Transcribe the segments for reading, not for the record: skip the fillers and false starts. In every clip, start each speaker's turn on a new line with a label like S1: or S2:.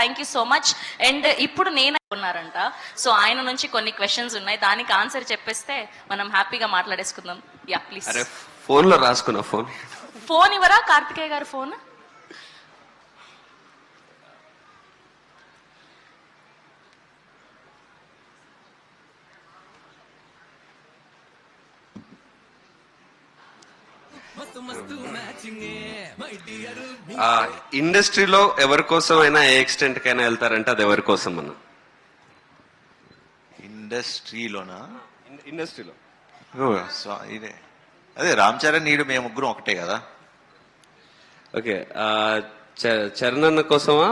S1: Thank you so much. And ఇప్పుడు నేను ఉన్నారంట, సో ఆయన నుంచి కొన్ని క్వశ్చన్స్ ఉన్నాయి, దానికి ఆన్సర్ చెప్పేస్తే మనం హ్యాపీగా మాట్లాడేసుకుందాం. Yeah please.
S2: అరే ఫోన్ లో రాసుకున్నా. ఫోన్
S1: ఇవ్వరా కార్తికేయ గారు ఫోన్?
S2: ఇండస్ట్రీలో ఎవరి కోసం అయినా ఏ ఎక్స్టెంట్ కైనా వెళ్తారంటే అది ఎవరి కోసం అన్న?
S3: ఇండస్ట్రీలోనా?
S2: ఇండస్ట్రీలో
S3: ఇదే అదే రామ్ చరణ్ నీడు మేము ముగ్గురం ఒకటే కదా.
S2: ఓకే, చరణ్ అన్న కోసమా?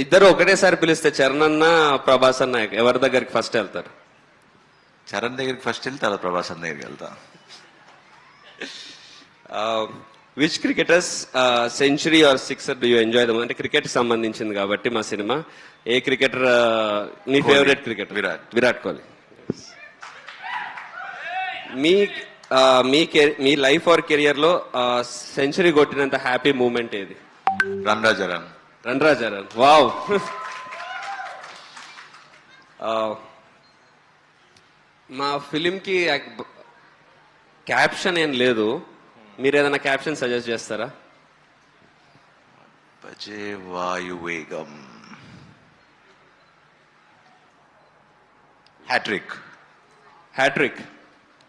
S2: ఇద్దరు ఒకటేసారి పిలిస్తే చరణ్ అన్న ప్రభాస్ అన్న ఎవరి దగ్గరికి ఫస్ట్ వెళ్తారు?
S3: చరణ్ దగ్గరికి ఫస్ట్ వెళ్తే తర్వాత ప్రభాస్ అన్న దగ్గరికి వెళ్తా.
S2: Which cricketers century or sixer do you enjoy them? అంటే క్రికెట్ సంబంధించింది కాబట్టి మా సినిమా. ఏ క్రికెటర్ నీ ఫేవరెట్ క్రికెటర్? విరాట్ కోహ్లీ. మీ లైఫ్ ఆర్ కెరియర్ లో సెంచరీ కొట్టినంత హ్యాపీ మూమెంట్ ఏది? రన్ రాజారన్. వావ్. మా ఫిలిం కి క్యాప్షన్ ఏం లేదు, మీరు ఏదైనా క్యాప్షన్ సజెస్ట్ చేస్తారా?
S3: భజే వాయువేగం. హ్యాట్రిక్.